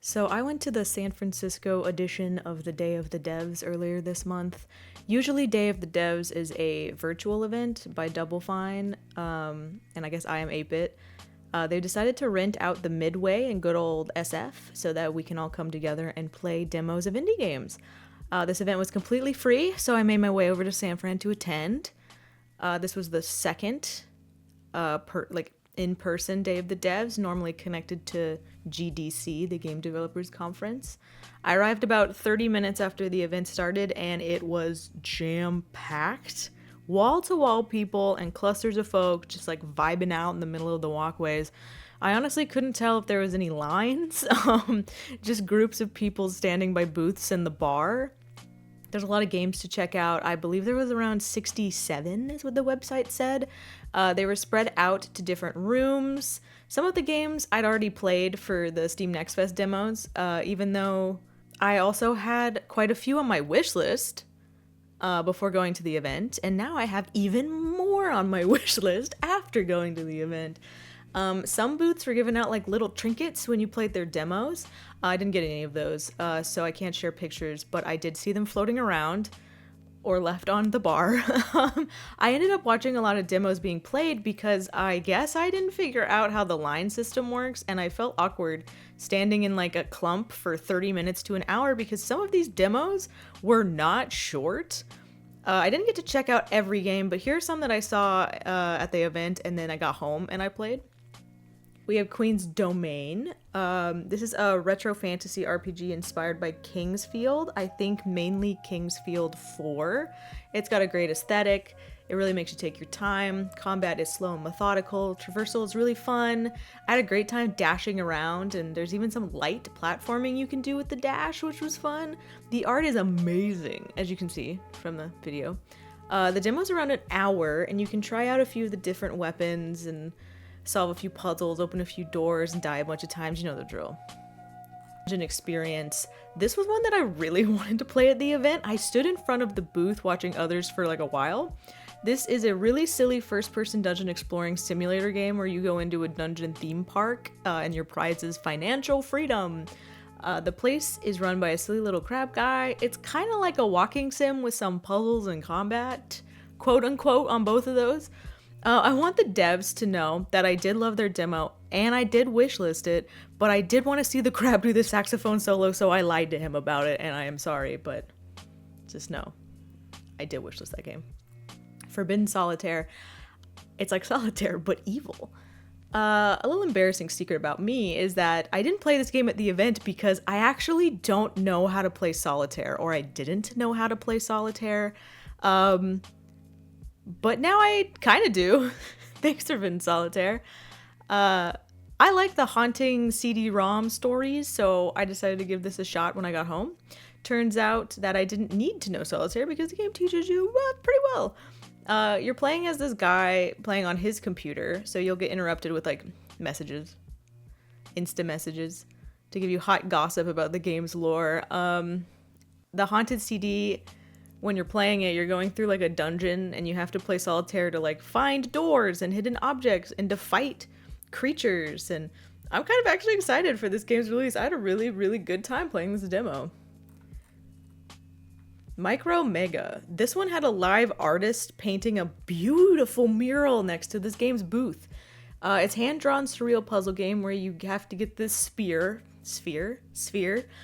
So I went to the San Francisco edition of the Day of the Devs earlier this month. Usually Day of the Devs is a virtual event by Double Fine, and I guess I am 8-Bit. They decided to rent out the Midway in good old SF so that we can all come together and play demos of indie games. This event was completely free, so I made my way over to San Fran to attend. This was the second in-person Day of the Devs, normally connected to GDC, the Game Developers Conference. I arrived about 30 minutes after the event started, and it was jam-packed. Wall-to-wall people and clusters of folk just like vibing out in the middle of the walkways. I honestly couldn't tell if there was any lines, just groups of people standing by booths in the bar. There's a lot of games to check out. I believe there was around 67 is what the website said. They were spread out to different rooms. Some of the games I'd already played for the Steam Next Fest demos, even though I also had quite a few on my wish list before going to the event, and now I have even more on my wish list after going to the event. Some booths were giving out like little trinkets when you played their demos. I didn't get any of those, so I can't share pictures, but I did see them floating around or left on the bar. I ended up watching a lot of demos being played because I guess I didn't figure out how the line system works, and I felt awkward standing in like a clump for 30 minutes to an hour because some of these demos were not short. I didn't get to check out every game, but here's some that I saw at the event, and then I got home and I played. We have Queen's Domain. This is a retro fantasy RPG inspired by Kingsfield. I think mainly Kingsfield 4. It's got a great aesthetic. It really makes you take your time. Combat is slow and methodical. Traversal is really fun. I had a great time dashing around, and there's even some light platforming you can do with the dash, which was fun. The art is amazing, as you can see from the video. The demo's around an hour, and you can try out a few of the different weapons and solve a few puzzles, open a few doors, and die a bunch of times. You know the drill. Dungeon Experience. This was one that I really wanted to play at the event. I stood in front of the booth watching others for like a while. This is a really silly first-person dungeon exploring simulator game where you go into a dungeon theme park and your prize is financial freedom. The place is run by a silly little crab guy. It's kind of like a walking sim with some puzzles and combat, quote-unquote, on both of those. I want the devs to know that I did love their demo and I did wishlist it, but I did want to see the crab do the saxophone solo, so I lied to him about it, and I am sorry, but just know, I did wishlist that game. Forbidden Solitaire. It's like Solitaire, but evil. A little embarrassing secret about me is that I didn't play this game at the event because I actually don't know how to play Solitaire, or I didn't know how to play Solitaire. But now I kind of do. Thanks, Forbidden Solitaire. I like the haunting CD-ROM stories, so I decided to give this a shot when I got home. Turns out that I didn't need to know Solitaire because the game teaches you pretty well. You're playing as this guy playing on his computer, so you'll get interrupted with like messages, Insta messages, to give you hot gossip about the game's lore. The haunted CD, when you're playing it, you're going through like a dungeon and you have to play Solitaire to like find doors and hidden objects and to fight creatures, and I'm kind of actually excited for this game's release. I had a really, really good time playing this demo. Micromega. This one had a live artist painting a beautiful mural next to this game's booth. It's hand-drawn surreal puzzle game where you have to get this sphere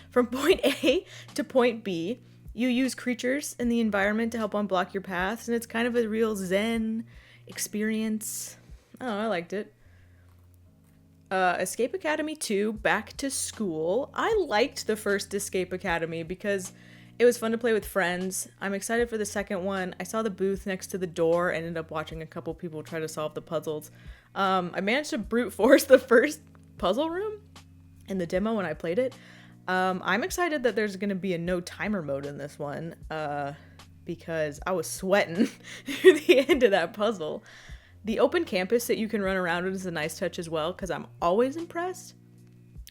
from point A to point B. You use creatures in the environment to help unblock your paths, and it's kind of a real zen experience. Oh, I liked it. Escape Academy 2, Back to School. I liked the first Escape Academy because it was fun to play with friends. I'm excited for the second one. I saw the booth next to the door and ended up watching a couple people try to solve the puzzles. I managed to brute force the first puzzle room in the demo when I played it. I'm excited that there's going to be a no timer mode in this one because I was sweating through the end of that puzzle. The open campus that you can run around in is a nice touch as well, because I'm always impressed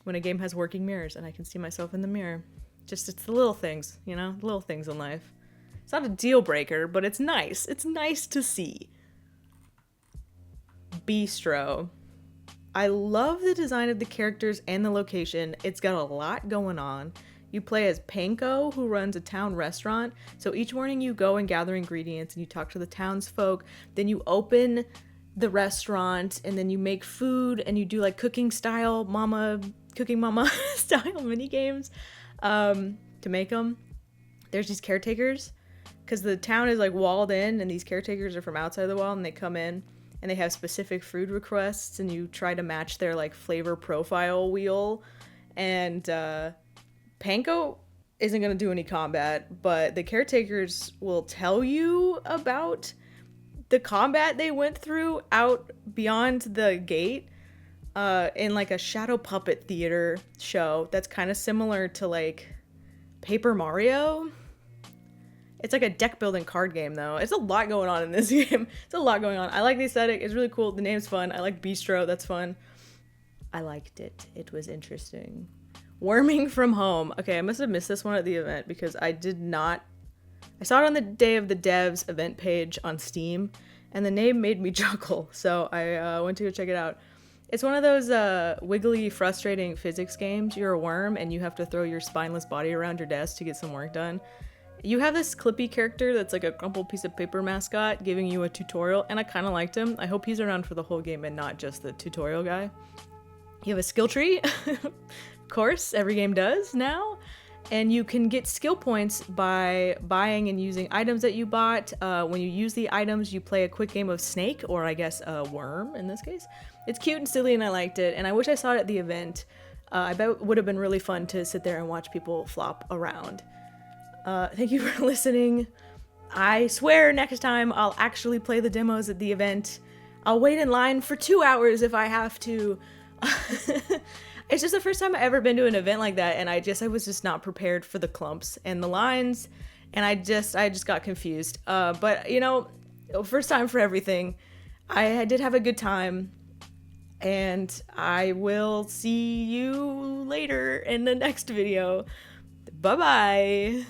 when a game has working mirrors and I can see myself in the mirror. Just, it's the little things, you know, little things in life. It's not a deal breaker, but it's nice. It's nice to see. Beastro. I love the design of the characters and the location. It's got a lot going on. You play as Panko, who runs a town restaurant. So each morning you go and gather ingredients and you talk to the townsfolk. Then you open the restaurant and then you make food and you do like cooking mama style mini games to make them. There's these caretakers because the town is like walled in and these caretakers are from outside the wall and they come in and they have specific food requests and you try to match their like flavor profile wheel. And Panko isn't going to do any combat, but the caretakers will tell you about the combat they went through out beyond the gate in like a shadow puppet theater show that's kind of similar to like Paper Mario. It's like a deck building card game though. It's a lot going on in this game. It's a lot going on. I like the aesthetic. It's really cool. The name's fun. I like Beastro. That's fun. I liked it. It was interesting. Worming from Home. Okay, I must have missed this one at the event because I saw it on the Day of the Devs event page on Steam and the name made me chuckle. So I went to go check it out. It's one of those wiggly, frustrating physics games. You're a worm and you have to throw your spineless body around your desk to get some work done. You have this Clippy character that's like a crumpled piece of paper mascot giving you a tutorial, and I kind of liked him. I hope he's around for the whole game and not just the tutorial guy. You have a skill tree, of course, every game does now, and you can get skill points by buying and using items that you bought. When you use the items, you play a quick game of Snake, or I guess a worm in this case. It's cute and silly and I liked it, and I wish I saw it at the event. I bet it would have been really fun to sit there and watch people flop around. Thank you for listening. I swear next time I'll actually play the demos at the event. I'll wait in line for 2 hours if I have to. It's just the first time I've ever been to an event like that, and I was just not prepared for the clumps and the lines, and I just got confused. But you know, first time for everything. I did have a good time, and I will see you later in the next video. Bye-bye.